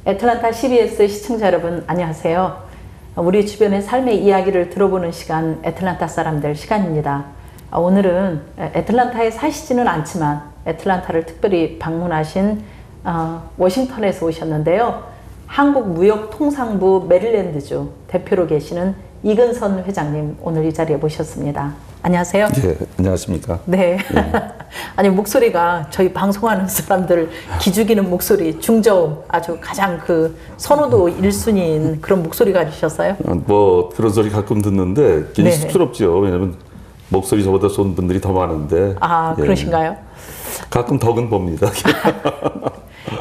애틀란타 CBS 시청자 여러분 안녕하세요. 우리 주변의 삶의 이야기를 들어보는 시간 애틀란타 사람들 시간입니다. 오늘은 애틀란타에 사시지는 않지만 애틀란타를 특별히 방문하신 워싱턴에서 오셨는데요. 한국무역통상부 메릴랜드주 대표로 계시는 이근선 회장님 오늘 이 자리에 모셨습니다. 안녕하세요. 네, 안녕하십니까. 네. 아니 목소리가 저희 방송하는 사람들 기죽이는 목소리, 중저음, 아주 가장 그 선호도 1순위인 그런 목소리 가지셨어요? 뭐 그런 소리 가끔 듣는데 괜히 쑥스럽죠. 왜냐면 목소리 저보다 좋은 분들이 더 많은데. 아, 그러신가요? 가끔 덕은 봅니다.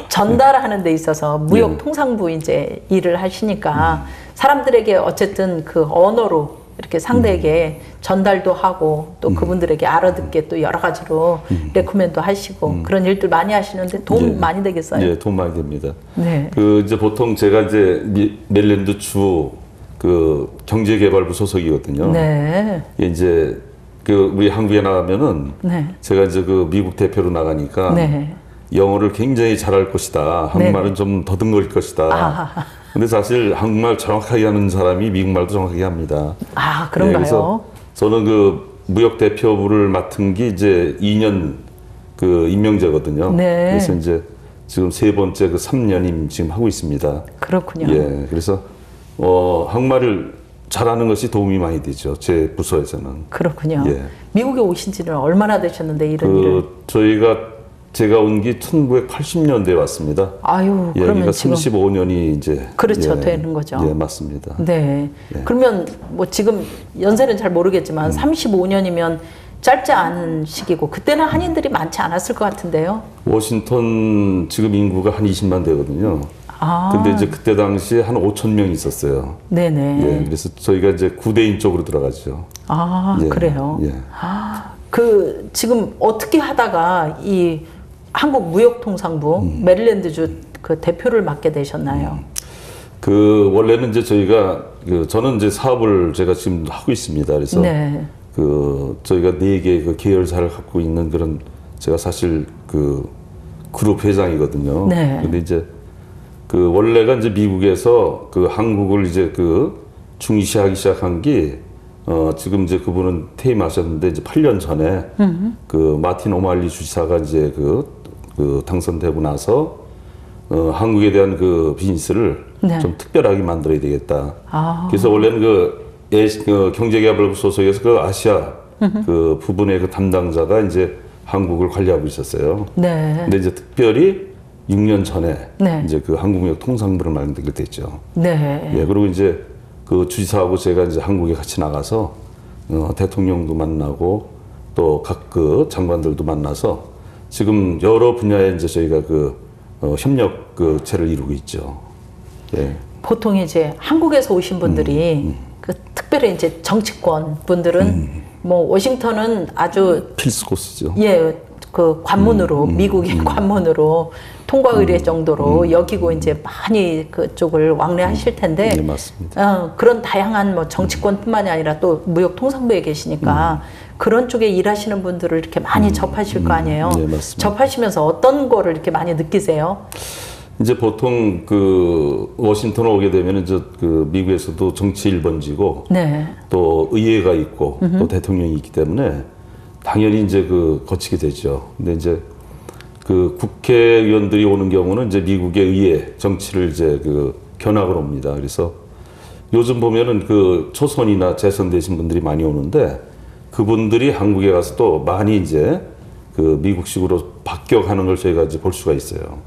전달하는 데 있어서 무역통상부 이제 일을 하시니까 사람들에게 어쨌든 그 언어로 이렇게 상대에게 전달도 하고 또 그분들에게 알아듣게 또 여러 가지로 레코멘도 하시고 그런 일들 많이 하시는데 도움 많이 되겠어요? 예, 도움 많이 됩니다. 네. 이제 보통 제가 이제 메릴랜드 주 그 경제개발부 소속이거든요. 네. 이제 우리 한국에 나가면은 제가 이제 그 미국 대표로 나가니까 영어를 굉장히 잘할 것이다. 한국말은 좀 더듬거릴 것이다. 근데 사실 한국말 정확하게 하는 사람이 미국말도 정확하게 합니다. 아, 그런가요? 그래서 저는 그 무역 대표부를 맡은 게 이제 2년 그 임명제거든요. 그래서 이제 지금 세 번째 그 3년임 지금 하고 있습니다. 그렇군요. 예. 그래서 한국말을 잘하는 것이 도움이 많이 되죠. 제 부서에서는. 그렇군요. 예. 미국에 오신 지는 얼마나 되셨는데 이런 일을? 제가 온 게 1980년대에 왔습니다. 아유, 예, 그러면 그러니까 지금 35년이 이제 그렇죠, 되는 거죠. 예, 맞습니다. 네. 그러면 뭐 지금 연세는 잘 모르겠지만 35년이면 짧지 않은 시기고 그때는 한인들이 많지 않았을 것 같은데요. 워싱턴 지금 인구가 한 20만 되거든요. 근데 이제 그때 당시에 한 5천 명 있었어요. 네네. 예, 그래서 저희가 이제 구대인 쪽으로 들어가죠. 아, 예, 그래요? 예. 지금 어떻게 하다가 이 한국무역통상부 메릴랜드주 그 대표를 맡게 되셨나요? 원래는 이제 저희가 저는 이제 사업을 제가 지금 하고 있습니다. 그래서 저희가 4개 그 계열사를 갖고 있는 그런 제가 사실 그 그룹 회장이거든요. 근데 이제 원래가 이제 미국에서 한국을 이제 중시하기 시작한 게 지금 이제 그분은 퇴임하셨는데 이제 8년 전에 마틴 오말리 주지사가 이제 당선되고 나서 한국에 대한 비즈니스를 좀 특별하게 만들어야 되겠다. 그래서 원래는 경제개발부 소속에서 아시아 부분의 담당자가 이제 한국을 관리하고 있었어요. 근데 이제 특별히 6년 전에 이제 한국무역통상부를 만들게 됐죠. 예, 그리고 이제 주지사하고 제가 이제 한국에 같이 나가서 대통령도 만나고 또 각 장관들도 만나서 지금 여러 분야에 이제 저희가 협력체를 이루고 있죠. 예. 보통 이제 한국에서 오신 분들이 특별히 이제 정치권 분들은 뭐 워싱턴은 아주 필수 코스죠. 예, 관문으로 미국의 관문으로 통과 의례 정도로 여기고 이제 많이 그쪽을 왕래하실 텐데. 네, 맞습니다. 그런 다양한 뭐 정치권뿐만이 아니라 또 무역통상부에 계시니까 그런 쪽에 일하시는 분들을 이렇게 많이 접하실 거 아니에요. 네, 맞습니다. 접하시면서 어떤 거를 이렇게 많이 느끼세요? 이제 보통 워싱턴에 오게 되면 이제 미국에서도 정치 1번지고 또 의회가 있고 또 대통령이 있기 때문에 당연히 이제 거치게 되죠. 근데 이제 국회의원들이 오는 경우는 이제 미국의 의회 정치를 이제 견학을 옵니다. 그래서 요즘 보면은 초선이나 재선되신 분들이 많이 오는데 그분들이 한국에 가서 또 많이 이제 미국식으로 바뀌어가는 걸 저희가 이제 볼 수가 있어요.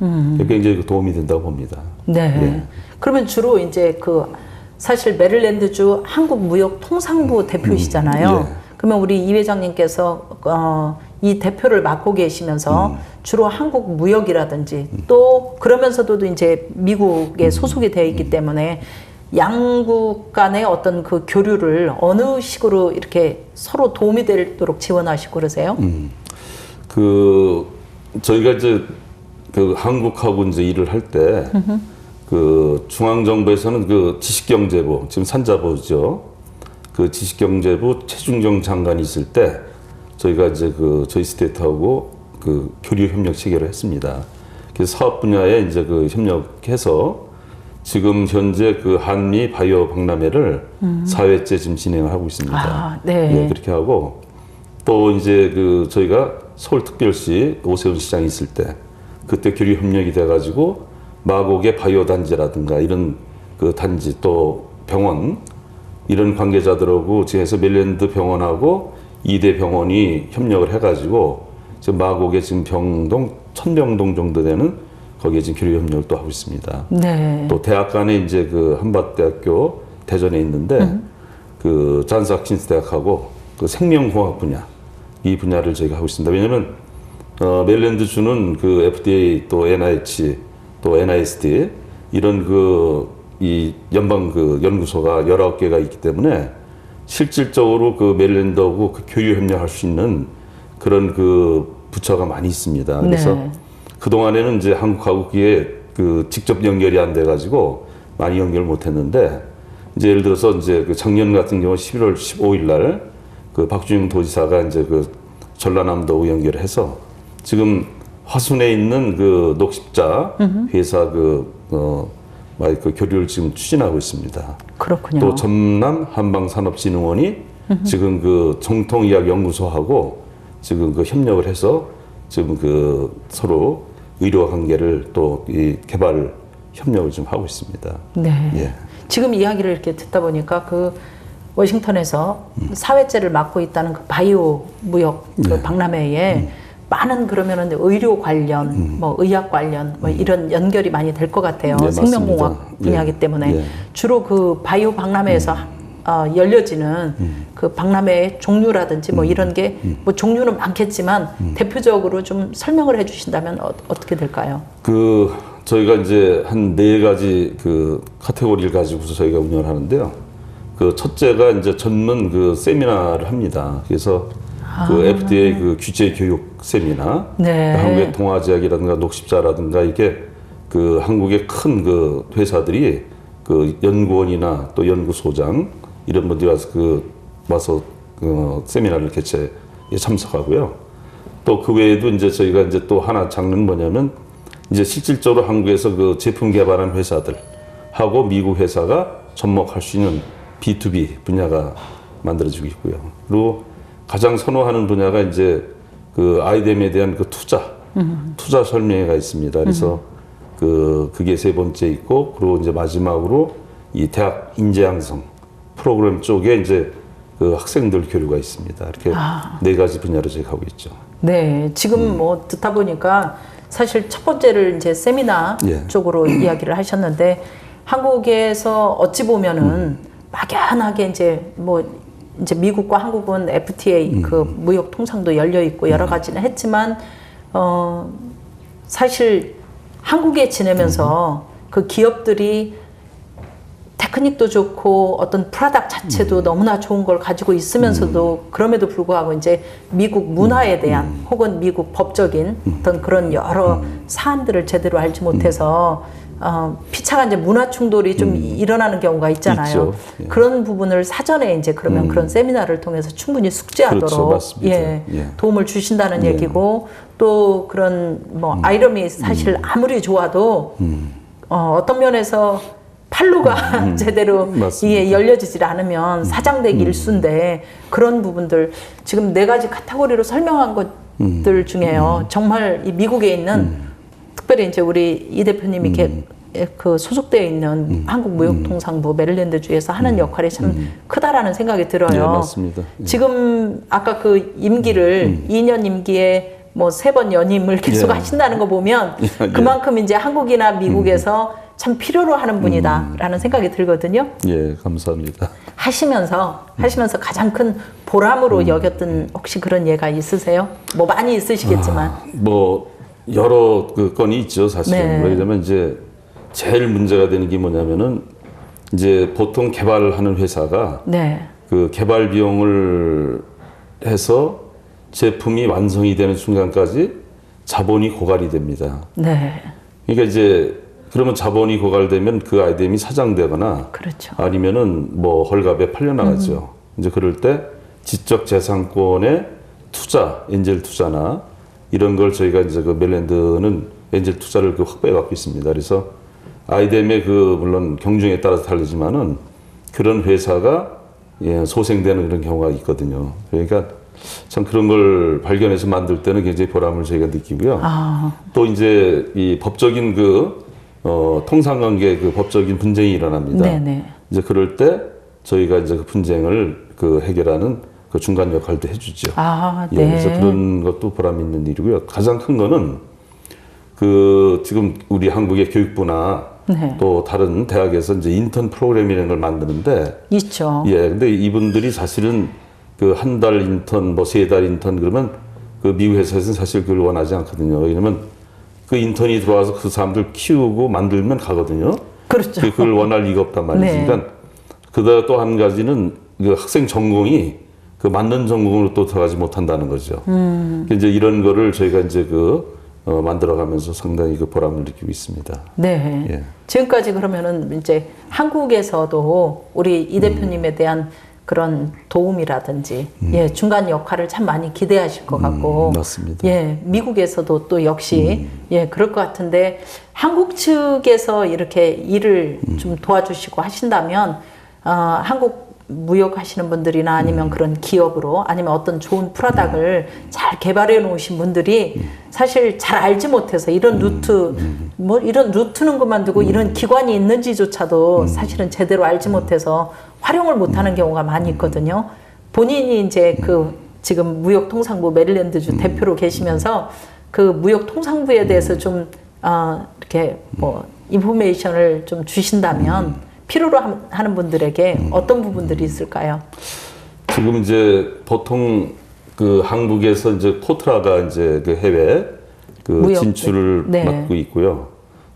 굉장히 도움이 된다고 봅니다. 네. 예. 그러면 주로 이제 사실 메릴랜드주 한국무역통상부 대표이시잖아요. 그러면 우리 이 회장님께서 이 대표를 맡고 계시면서 주로 한국 무역이라든지 또 그러면서도 이제 미국에 소속이 되어 있기 때문에 양국 간의 어떤 교류를 어느 식으로 이렇게 서로 도움이 되도록 지원하시고 그러세요? 저희가 이제 한국하고 이제 일을 할 때 중앙정부에서는 지식경제부, 지금 산자부죠. 지식경제부 최중정 장관이 있을 때 저희가 이제 저희 스테이트하고 교류 협력 체결을 했습니다. 그래서 사업 분야에 이제 협력해서 지금 현재 그 한미 바이오 박람회를 4회째 지금 진행을 하고 있습니다. 아, 네. 예, 그렇게 하고 또 이제 그 저희가 서울특별시 오세훈 시장이 있을 때 그때 교류 협력이 돼가지고 마곡의 바이오 단지라든가 이런 그 단지 또 병원 이런 관계자들하고 지금해서 멜랜드 병원하고 2대 병원이 협력을 해가지고 지금 마곡에 지금 병동 1000병동 정도 되는 거기에 지금 교류 협력을 또 하고 있습니다. 네. 또 대학 간에 이제 그 한밭대학교 대전에 있는데 그 잔스홉킨스 대학하고 그 생명공학 분야 이 분야를 저희가 하고 있습니다. 왜냐하면 멜랜드 주는 그 FDA 또 NIH 또 NIST 이런 그 이 연방 그 연구소가 19개가 있기 때문에 실질적으로 그 멜랜드하고 그 교류 협력할 수 있는 그런 그 부처가 많이 있습니다. 그래서 네. 그 동안에는 이제 한국하고 그게 그 직접 연결이 안 돼가지고 많이 연결 못했는데 이제 예를 들어서 이제 그 작년 같은 경우 11월 15일 날 그 박준영 도지사가 이제 그 전라남도 연결을 해서 지금 화순에 있는 그 녹십자 회사 그 교류를 지금 추진하고 있습니다. 그렇군요. 또 전남 한방산업진흥원이 지금 그 정통의학연구소하고 지금 그 협력을 해서 지금 그 서로 의료 관계를 또 이 개발 협력을 좀 하고 있습니다. 네. 예. 지금 이야기를 이렇게 듣다 보니까 그 워싱턴에서 4회째를 맡고 있다는 그 바이오 무역 그 네. 박람회에 많은 그러면은 의료 관련, 뭐 의학 관련, 뭐 이런 연결이 많이 될 것 같아요. 네, 생명공학 맞습니다. 분야이기 예. 때문에 예. 주로 그 바이오 박람회에서 열려지는 그 박람회의 종류라든지 뭐 이런 게 뭐 종류는 많겠지만 대표적으로 좀 설명을 해주신다면 어떻게 될까요? 그 저희가 이제 한 4가지 그 카테고리를 가지고서 저희가 운영을 하는데요. 그 첫째가 이제 전문 그 세미나를 합니다. 그래서 그 FDA 그 규제 교육 세미나, 네. 그 한국의 동아제약이라든가 녹십자라든가 이게 그 한국의 큰 그 회사들이 그 연구원이나 또 연구소장 이런 분들이 와서 그 세미나를 개최에 참석하고요. 또 그 외에도 이제 저희가 이제 또 하나 장르는 뭐냐면 이제 실질적으로 한국에서 그 제품 개발한 회사들하고 미국 회사가 접목할 수 있는 B2B 분야가 만들어지고 있고요. 그리고 가장 선호하는 분야가 이제 그 아이템에 대한 그 투자 설명회가 있습니다. 그래서 그게 3번째 있고, 그리고 이제 마지막으로 이 대학 인재 양성 프로그램 쪽에 이제 그 학생들 교류가 있습니다. 이렇게 4가지 분야로 저희가 하고 있죠. 네, 지금 뭐 듣다 보니까 사실 첫 번째를 이제 세미나 예. 쪽으로 이야기를 하셨는데 한국에서 어찌 보면은 막연하게 이제 뭐 이제 미국과 한국은 FTA 그 무역 통상도 열려 있고 여러 가지는 했지만 사실 한국에 지내면서 그 기업들이 테크닉도 좋고 어떤 프로덕트 자체도 너무나 좋은 걸 가지고 있으면서도 그럼에도 불구하고 이제 미국 문화에 대한 혹은 미국 법적인 어떤 그런 여러 사안들을 제대로 알지 못해서 피차가 이제 문화 충돌이 좀 일어나는 경우가 있잖아요. 있죠. 예. 그런 부분을 사전에 이제 그러면 그런 세미나를 통해서 충분히 숙지하도록 그렇죠. 맞습니다. 예, 예. 도움을 주신다는 예. 얘기고 또 그런 뭐 아이템이 사실 아무리 좋아도 어떤 면에서 판로가 제대로 맞습니다. 이게 열려지질 않으면 사장되기 일쑤인데 그런 부분들 지금 4가지 카테고리로 설명한 것들 중에요. 정말 이 미국에 있는 특별히 이제 우리 이 대표님이 그 소속되어 있는 한국무역통상부 메릴랜드주에서 하는 역할이 참 크다라는 생각이 들어요. 네, 맞습니다. 예. 지금 아까 그 임기를 2년 임기에 뭐 3번 연임을 계속 예. 하신다는 거 보면 예. 그만큼 이제 한국이나 미국에서 참 필요로 하는 분이다라는 생각이 들거든요. 예, 감사합니다. 하시면서 가장 큰 보람으로 여겼던 혹시 그런 예가 있으세요? 뭐 많이 있으시겠지만. 뭐 여러 그 건이 있죠, 사실은. 네. 왜냐면 이제 제일 문제가 되는 게 뭐냐면은 이제 보통 개발하는 회사가 네. 그 개발 비용을 해서 제품이 완성이 되는 순간까지 자본이 고갈이 됩니다. 네. 그러니까 이제 그러면 자본이 고갈되면 그 아이템이 사장되거나 그렇죠. 아니면은 뭐 헐값에 팔려나가죠. 이제 그럴 때 지적 재산권의 투자, 엔젤 투자나 이런 걸 저희가 이제 그 멜랜드는 엔젤 투자를 그 확보해 갖고 있습니다. 그래서 아이템의 그 물론 경중에 따라서 다르지만은 그런 회사가 소생되는 그런 경우가 있거든요. 그러니까 참 그런 걸 발견해서 만들 때는 굉장히 보람을 저희가 느끼고요. 또 이제 이 법적인 통상관계 법적인 분쟁이 일어납니다. 네네. 이제 그럴 때 저희가 이제 그 분쟁을 해결하는 그 중간 역할도 해주죠. 네. 그래서 그런 것도 보람 있는 일이고요. 가장 큰 거는 지금 우리 한국의 교육부나 네. 또 다른 대학에서 이제 인턴 프로그램이라는 걸 만드는데 있죠. 근데 이분들이 사실은 한 달 인턴, 3달 인턴 그러면 미국 회사에서는 사실 그걸 원하지 않거든요. 왜냐면 인턴이 들어와서 그 사람들 키우고 만들면 가거든요. 그렇죠. 그걸 원할 리가 없단 말이지. 네. 그러니까 그다음 또 한 가지는 학생 전공이 맞는 전공으로 또 들어가지 못한다는 거죠. 이제 이런 거를 저희가 이제 만들어가면서 상당히 보람을 느끼고 있습니다. 네. 예. 지금까지 그러면은 이제 한국에서도 우리 이 대표님에 대한 그런 도움이라든지 중간 역할을 참 많이 기대하실 것 같고 맞습니다. 미국에서도 또 역시 그럴 것 같은데 한국 측에서 이렇게 일을 좀 도와주시고 하신다면 한국 무역 하시는 분들이나 아니면 그런 기업으로 아니면 어떤 좋은 프로덕트를 잘 개발해 놓으신 분들이 사실 잘 알지 못해서 이런 루트 이런 루트는 그만두고 이런 기관이 있는지조차도 사실은 제대로 알지 못해서 활용을 못하는 경우가 많이 있거든요. 본인이 이제 지금 무역통상부 메릴랜드주 대표로 계시면서 무역통상부에 대해서 좀 이렇게 인포메이션을 좀 주신다면 필요로 하는 분들에게 어떤 부분들이 있을까요? 지금 이제 보통 한국에서 이제 포트라가 이제 해외 진출을 맡고 있고요.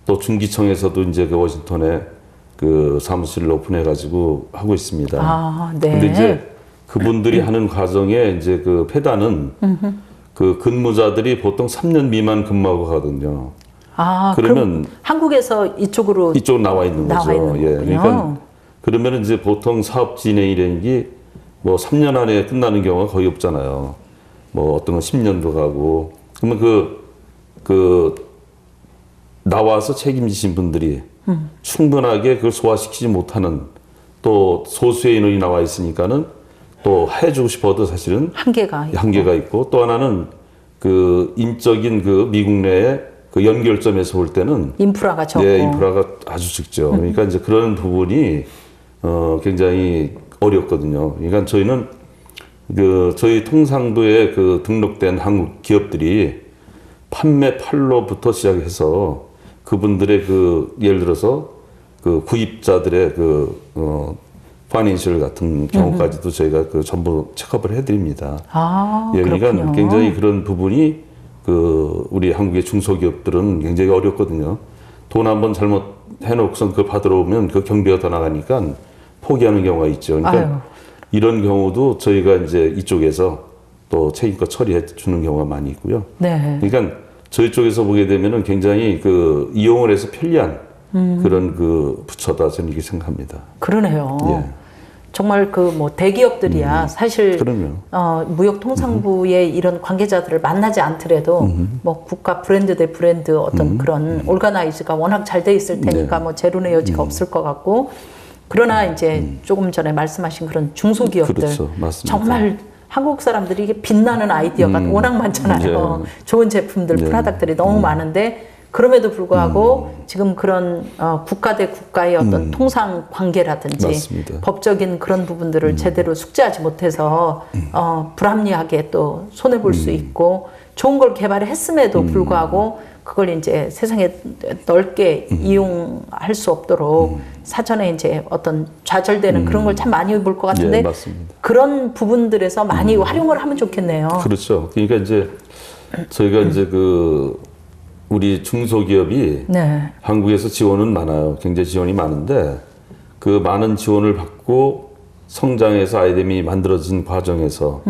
또 중기청에서도 이제 근데 사무실을 오픈해가지고 하고 있습니다. 근데 이제 그분들이 하는 과정에 이제 페단은 근무자들이 보통 3년 미만 근무하고 가거든요. 그러면 한국에서 이쪽으로 나와 있는 거죠. 그러니까 그러면 이제 보통 사업 진행이라는 게 3년 안에 끝나는 경우가 거의 없잖아요. 어떤 건 10년도 가고 그러면 나와서 책임지신 분들이 충분하게 그걸 소화시키지 못하는 또 소수의 인원이 나와 있으니까는 또 해주고 싶어도 사실은 한계가 있고 또 하나는 인적인 미국 내에 연결점에서 볼 때는 인프라가 적고 인프라가 아주 적죠. 그러니까 이제 그런 부분이 굉장히 어렵거든요. 그러니까 저희는 저희 통상부에 등록된 한국 기업들이 판로부터 시작해서 그분들의 예를 들어서 구입자들의 파이낸셜 같은 경우까지도 저희가 전부 체크업을 해드립니다. 그러니까 그렇군요. 굉장히 그런 부분이 우리 한국의 중소기업들은 굉장히 어렵거든요. 돈 한번 잘못 해놓고선 그걸 받으러 오면 경비가 더 나가니까 포기하는 경우가 있죠. 그러니까 이런 경우도 저희가 이제 이쪽에서 또 책임껏 처리해 주는 경우가 많이 있고요. 그러니까 저희 쪽에서 보게 되면은 굉장히 이용을 해서 편리한 그런 부처다 저는 이렇게 생각합니다. 그러네요. 정말 대기업들이야 사실 무역통상부의 이런 관계자들을 만나지 않더라도 국가 브랜드 대 브랜드 어떤 그런 올가나이즈가 워낙 잘 돼 있을 테니까 제로의 여지가 없을 것 같고 그러나 이제 조금 전에 말씀하신 그런 중소기업들 그렇죠. 맞습니다. 정말 한국 사람들이 이게 빛나는 아이디어가 워낙 많잖아요. 좋은 제품들, 프로덕트들이 너무 많은데 그럼에도 불구하고 지금 그런 국가 대 국가의 어떤 통상 관계라든지 맞습니다. 법적인 그런 부분들을 제대로 숙지하지 못해서 불합리하게 또 손해 볼 수 있고 좋은 걸 개발했음에도 불구하고 그걸 이제 세상에 넓게 이용할 수 없도록 사전에 이제 어떤 좌절되는 그런 걸 참 많이 볼 것 같은데 맞습니다. 그런 부분들에서 많이 활용을 하면 좋겠네요. 그렇죠. 그러니까 이제 저희가 이제 우리 중소기업이 한국에서 지원은 많아요. 경제 지원이 많은데 많은 지원을 받고 성장해서 아이템이 만들어진 과정에서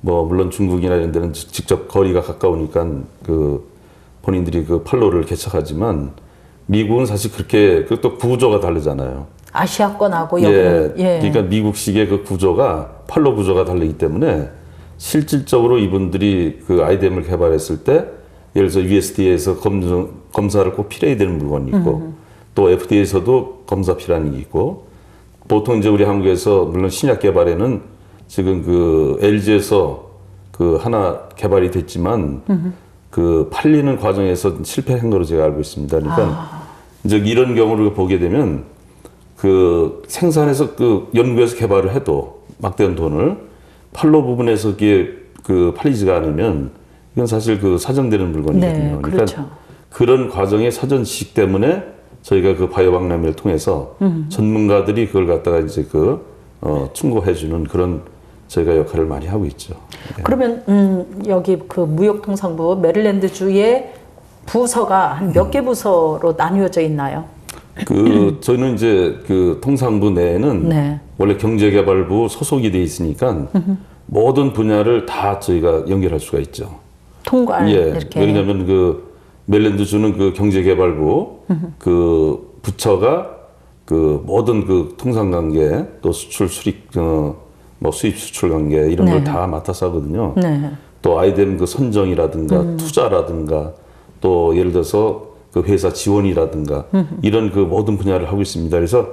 물론 중국이나 이런 데는 직접 거리가 가까우니까 본인들이 판로를 개척하지만 미국은 사실 그렇게 또 구조가 다르잖아요. 아시아권하고 여기는 그러니까 미국식의 구조가 판로 구조가 다르기 때문에 실질적으로 이분들이 아이템을 개발했을 때 예를 들어서 USDA에서 검사를 꼭 필요해야 되는 물건이 있고 또 FDA에서도 검사 필요한 게 있고 보통 이제 우리 한국에서 물론 신약 개발에는 지금 그 LG에서 그 하나 개발이 됐지만 그 팔리는 과정에서 실패한 거로 제가 알고 있습니다. 그러니까 이제 이런 경우를 보게 되면 그 생산해서 그 연구해서 개발을 해도 막대한 돈을 판로 부분에서 이게 그 팔리지가 않으면 이건 사실 그 사정되는 물건이거든요. 네, 그러니까 그렇죠. 그런 과정의 사전 지식 때문에 저희가 그 바이오박람회를 통해서 전문가들이 그걸 갖다가 이제 충고해주는 그런 저희가 역할을 많이 하고 있죠. 네. 그러면 여기 그 무역통상부 메릴랜드주의 부서가 한 몇 개 부서로 나뉘어져 있나요? 저희는 이제 그 통상부 내에는 네. 원래 경제개발부 소속이 돼 있으니까 모든 분야를 다 저희가 연결할 수가 있죠. 통괄 예. 이렇게. 왜냐하면 그 메릴랜드주는 그 경제개발부 그 부처가 그 모든 그 통상관계 또 수출 수입 뭐 수입 수출 관계 이런 네. 걸 다 맡아서 하거든요. 네. 또 아이템 그 선정이라든가 투자라든가 또 예를 들어서 그 회사 지원이라든가 이런 그 모든 분야를 하고 있습니다. 그래서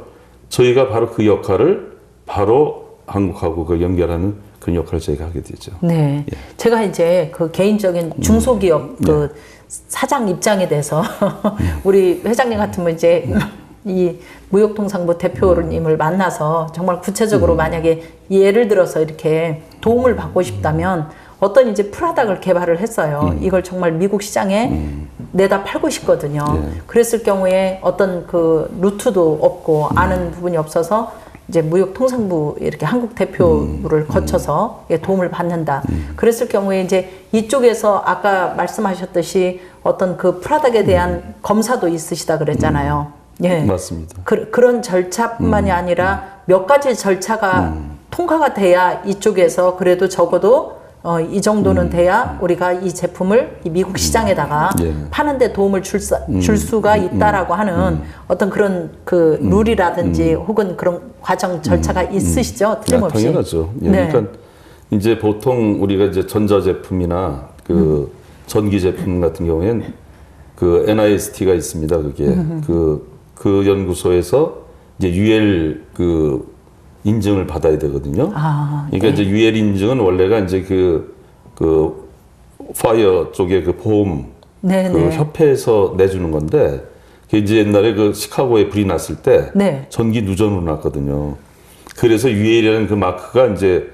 저희가 바로 그 역할을 바로 한국하고 그 연결하는 그런 역할을 저희가 하게 되죠. 네. 예. 제가 이제 그 개인적인 중소기업 그 사장 입장에 대해서 우리 회장님 같으면 이제 이 무역통상부 대표님을 만나서 정말 구체적으로 만약에 예를 들어서 이렇게 도움을 받고 싶다면 어떤 이제 프로덕트를 개발을 했어요. 이걸 정말 미국 시장에 내다 팔고 싶거든요. 그랬을 경우에 어떤 그 루트도 없고 아는 부분이 없어서 이제 무역통상부 이렇게 한국 대표를 거쳐서 도움을 받는다. 그랬을 경우에 이제 이쪽에서 아까 말씀하셨듯이 어떤 그 프로덕트에 대한 검사도 있으시다 그랬잖아요. 예. 맞습니다. 그런 절차뿐만이 아니라 몇 가지 절차가 통과가 돼야 이쪽에서 그래도 적어도 이 정도는 돼야 우리가 이 제품을 이 미국 시장에다가 파는데 도움을 줄 수가 있다라고 하는 어떤 그런 그 룰이라든지 혹은 그런 과정 절차가 있으시죠? 틀림없이. 당연하죠. 예, 네. 그러니까 이제 보통 우리가 이제 전자제품이나 그 전기 제품 같은 경우에는 그 NIST가 있습니다. 그게 그 연구소에서 이제 UL 그 인증을 받아야 되거든요. 그러니까 이제 UL 인증은 원래가 이제 그 파이어 쪽의 그 보험 그 협회에서 내주는 건데 그 이제 옛날에 그 시카고에 불이 났을 때 전기 누전으로 났거든요. 그래서 UL이라는 그 마크가 이제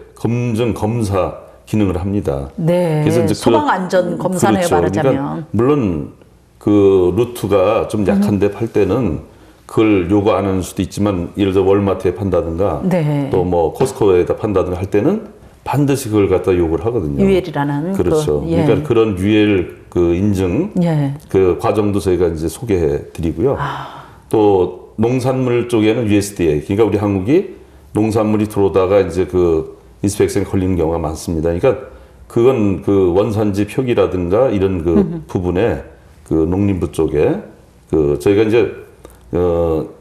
검사 기능을 합니다. 네. 그래서 이제 소방 안전 검사네요, 그렇죠. 말하자면. 그러니까 물론 그 루트가 좀 약한데 팔 때는 그걸 요구 안 하는 수도 있지만 예를 들어 월마트에 판다든가 또 뭐 코스코에다 판다든가 할 때는 반드시 그걸 갖다 요구를 하거든요. UL이라는 그렇죠. 그러니까 그런 UL 그 인증 그 과정도 저희가 이제 소개해 드리고요. 또 농산물 쪽에는 USDA. 그러니까 우리 한국이 농산물이 들어오다가 이제 그 인스펙션에 걸리는 경우가 많습니다. 그러니까 그건 그 원산지 표기라든가 이런 그 부분에 그 농림부 쪽에 그 저희가 이제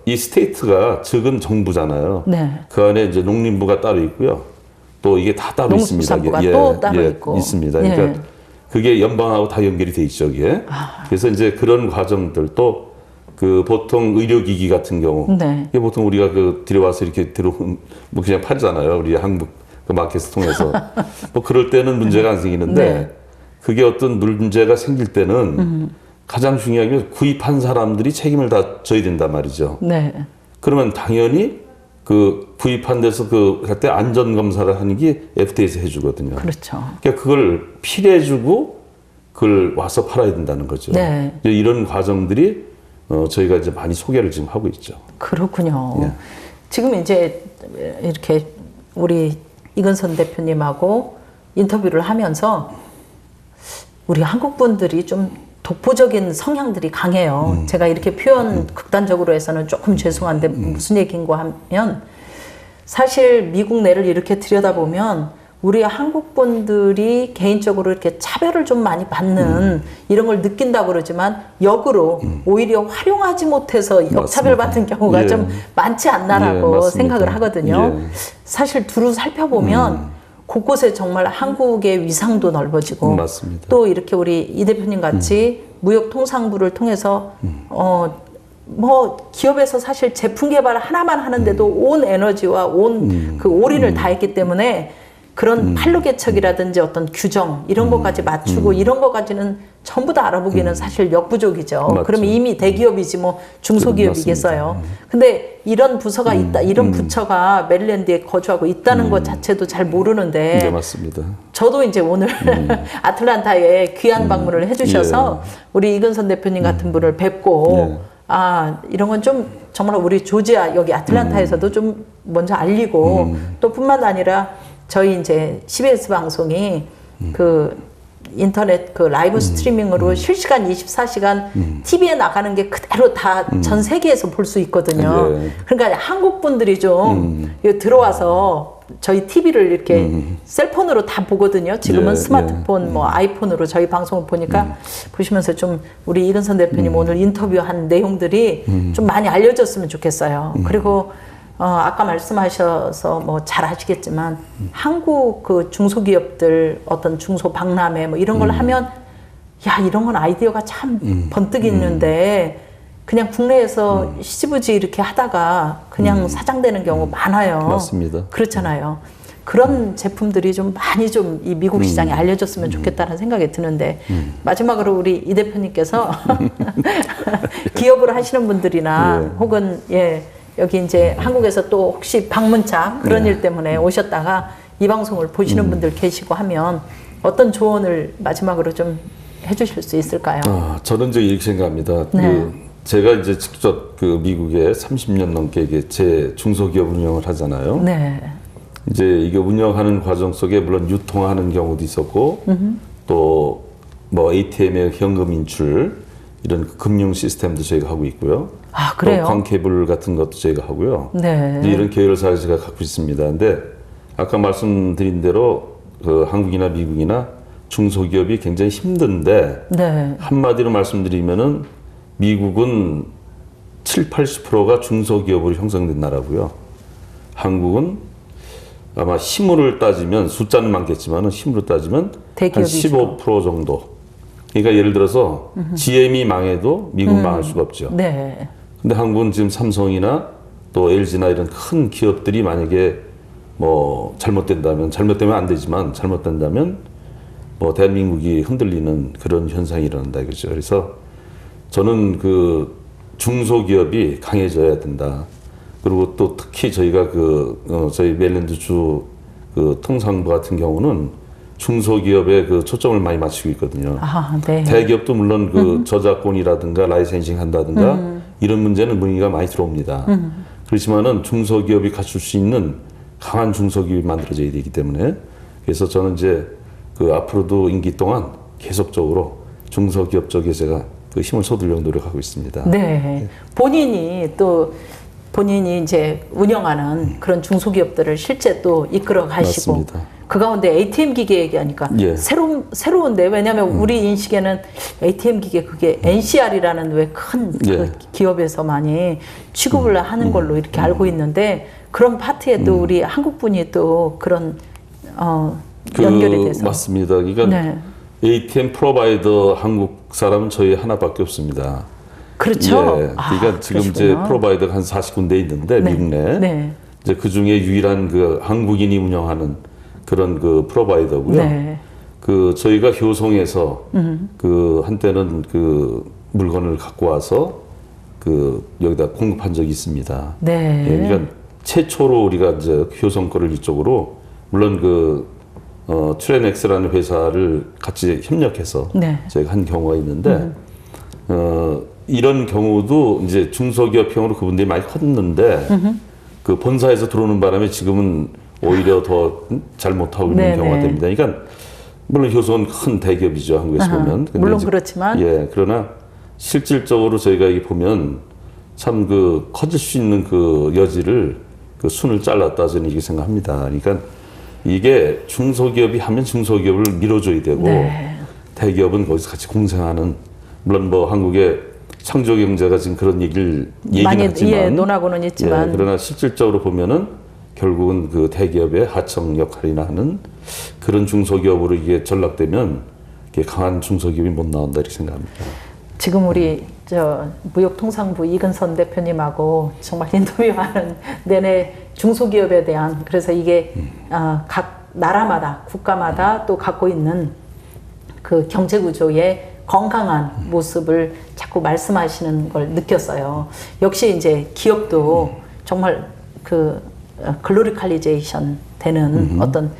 이 스테이트가 적은 정부잖아요. 그 안에 이제 농림부가 따로 있고요. 또 이게 다 따로 있습니다. 또 따로 있고. 있습니다. 그러니까 그게 연방하고 다 연결이 돼 있죠, 이게. 그래서 이제 그런 과정들 또 그 보통 의료기기 같은 경우 이게 보통 우리가 그 들여와서 이렇게 뭐 그냥 팔잖아요. 우리 한국 그 마켓을 통해서. 뭐 그럴 때는 문제가 안 생기는데 그게 어떤 문제가 생길 때는 가장 중요한 게 구입한 사람들이 책임을 다 져야 된단 말이죠. 그러면 당연히 그 구입한 데서 그 그때 안전 검사를 하는 게 FDA에서 해주거든요. 그렇죠. 그러니까 그걸 필요해주고 그걸 와서 팔아야 된다는 거죠. 이런 과정들이 저희가 이제 많이 소개를 지금 하고 있죠. 그렇군요. 지금 이제 이렇게 우리 이근선 대표님하고 인터뷰를 하면서 우리 한국 분들이 좀 독보적인 성향들이 강해요. 제가 이렇게 표현 극단적으로 해서는 조금 죄송한데 무슨 얘기인가 하면 사실 미국 내를 이렇게 들여다보면 우리 한국 분들이 개인적으로 이렇게 차별을 좀 많이 받는 이런 걸 느낀다고 그러지만 역으로 오히려 활용하지 못해서 역차별 받는 경우가 좀 많지 않나라고 생각을 하거든요. 사실 두루 살펴보면 곳곳에 정말 한국의 위상도 넓어지고 또 이렇게 우리 이 대표님 같이 무역통상부를 통해서 뭐 기업에서 사실 제품 개발 하나만 하는데도 온 에너지와 온 그 올인을 다했기 때문에 그런 판로 개척이라든지 어떤 규정 이런 것까지 맞추고 이런 것까지는 전부 다 알아보기는 사실 역부족이죠. 맞죠. 그러면 이미 대기업이지 뭐 중소기업이겠어요. 근데 이런 부서가 있다, 이런 부처가 메릴랜드에 거주하고 있다는 것 자체도 잘 모르는데. 네, 맞습니다. 저도 이제 오늘 아틀란타에 귀한 방문을 해주셔서 우리 이근선 대표님 같은 분을 뵙고 아, 이런 건 좀 정말 우리 조지아 여기 아틀란타에서도 좀 먼저 알리고 또 뿐만 아니라 저희 이제 CBS 방송이 그 인터넷 그 라이브 스트리밍으로 실시간 24시간 TV에 나가는 게 그대로 다 전 세계에서 볼 수 있거든요. 그러니까 한국 분들이 좀 들어와서 저희 TV를 이렇게 셀폰으로 다 보거든요. 지금은 스마트폰, 뭐 아이폰으로 저희 방송을 보니까 보시면서 좀 우리 이근선 대표님 오늘 인터뷰한 내용들이 좀 많이 알려졌으면 좋겠어요. 그리고 아까 말씀하셔서 뭐 잘 아시겠지만 한국 그 중소기업들 어떤 중소박람회 뭐 이런 걸 하면 야 이런 건 아이디어가 참 번뜩 있는데 그냥 국내에서 시지부지 이렇게 하다가 그냥 사장되는 경우 많아요. 맞습니다. 그렇잖아요. 그런 제품들이 좀 많이 좀 이 미국 시장에 알려졌으면 좋겠다는 생각이 드는데 마지막으로 우리 이 대표님께서 기업을 하시는 분들이나 혹은 여기 이제 한국에서 또 혹시 방문차 그런 일 때문에 오셨다가 이 방송을 보시는 분들 계시고 하면 어떤 조언을 마지막으로 좀 해주실 수 있을까요? 저는 이제 이렇게 생각합니다. 제가 이제 직접 그 미국에 30년 넘게 이게 제 중소기업 운영을 하잖아요. 이제 이게 운영하는 과정 속에 물론 유통하는 경우도 있었고 또 뭐 ATM의 현금 인출 이런 금융 시스템도 저희가 하고 있고요. 아, 그래요? 또 광케이블 같은 것도 저희가 하고요. 이런 계열사를 제가 갖고 있습니다. 근데 아까 말씀드린 대로 그 한국이나 미국이나 중소기업이 굉장히 힘든데 한마디로 말씀드리면은 미국은 70~80%가 중소기업으로 형성된 나라고요. 한국은 아마 힘으로 따지면 숫자는 많겠지만 힘으로 따지면 한 15% 정도. 그러니까 예를 들어서 GM이 망해도 미국은 망할 수가 없죠. 근데 한국은 지금 삼성이나 또 LG나 이런 큰 기업들이 만약에 뭐 잘못되면 안 되지만 잘못된다면 뭐 대한민국이 흔들리는 그런 현상이 일어난다 이거죠. 그래서 저는 그 중소기업이 강해져야 된다. 그리고 또 특히 저희가 저희 메릴랜드주 그 통상부 같은 경우는 중소기업에 그 초점을 많이 맞추고 있거든요. 대기업도 물론 그 저작권이라든가 라이센싱 한다든가 이런 문제는 문의가 많이 들어옵니다. 그렇지만은 중소기업이 갖출 수 있는 강한 중소기업이 만들어져야 되기 때문에 그래서 저는 이제 그 앞으로도 임기 동안 계속적으로 중소기업 쪽에 제가 그 힘을 쏟으려고 노력하고 있습니다. 본인이 이제 운영하는 그런 중소기업들을 실제 또 이끌어 가시고 맞습니다. 그 가운데 ATM 기계 얘기하니까 새로운데 왜냐하면 우리 인식에는 ATM 기계 그게 NCR이라는 왜 큰 그 기업에서 많이 취급을 하는 걸로 이렇게 알고 있는데 그런 파트에 또 우리 한국 분이 또 그런 연결이 돼서 맞습니다. 그러니까 ATM 프로바이더 한국 사람은 저희 하나밖에 없습니다. 그렇죠. 그러니까 지금 이제 프로바이더가 한 40군데 있는데 미국 내 이제 그 중에 유일한 그 한국인이 운영하는 그런 그 프로바이더고요. 그 저희가 효성에서 그 한때는 그 물건을 갖고 와서 그 여기다 공급한 적이 있습니다. 그러니까 최초로 우리가 이제 효성 거를 이쪽으로 물론 그 트렌엑스라는 회사를 같이 협력해서 저희가 한 경우가 있는데 이런 경우도 이제 중소기업형으로 그분들이 많이 컸는데 그 본사에서 들어오는 바람에 지금은 오히려 더 잘 못하고 있는 경우가 됩니다. 그러니까 물론 효성은 큰 대기업이죠, 한국에서 보면. 근데 물론 그렇지만 그러나 실질적으로 저희가 여기 보면 참 그 커질 수 있는 그 여지를 그 순을 잘랐다 저는 이렇게 생각합니다. 그러니까 이게 중소기업이 하면 중소기업을 밀어줘야 되고 대기업은 거기서 같이 공생하는 물론 뭐 한국의 창조경제가 지금 그런 얘기는 하지만 논하고는 있지만 그러나 실질적으로 보면은 결국은 그 대기업의 하청 역할이나 하는 그런 중소기업으로 이게 전락되면 이게 강한 중소기업이 못 나온다 이렇게 생각합니다. 지금 우리 저 무역통상부 이근선 대표님하고 정말 인터뷰하는 내내 중소기업에 대한 그래서 이게 각 나라마다 국가마다 또 갖고 있는 그 경제구조의 건강한 모습을 자꾸 말씀하시는 걸 느꼈어요. 역시 이제 기업도 정말 그 글로리칼리제이션 되는 어떤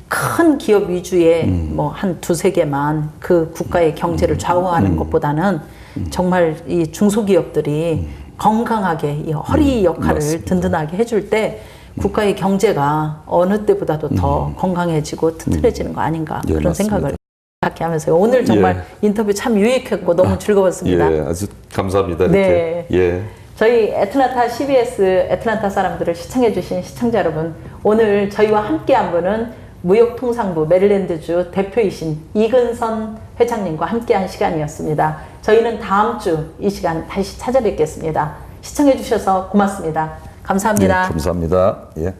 큰 기업 위주의 뭐 한 두세 개만 그 국가의 경제를 좌우하는 것보다는 정말 이 중소기업들이 건강하게 이 허리 역할을 맞습니다. 든든하게 해줄 때 국가의 경제가 어느 때보다도 더 건강해지고 튼튼해지는 거 아닌가 그런 맞습니다. 생각을 갖게 하면서요. 오늘 정말 인터뷰 참 유익했고 너무 즐거웠습니다. 예, 아주 감사합니다. 이렇게. 네. 예. 저희 애틀란타 CBS 애틀란타 사람들을 시청해주신 시청자 여러분, 오늘 저희와 함께한 분은 무역통상부 메릴랜드주 대표이신 이근선 회장님과 함께한 시간이었습니다. 저희는 다음 주 이 시간 다시 찾아뵙겠습니다. 시청해주셔서 고맙습니다. 감사합니다. 예, 감사합니다. 예.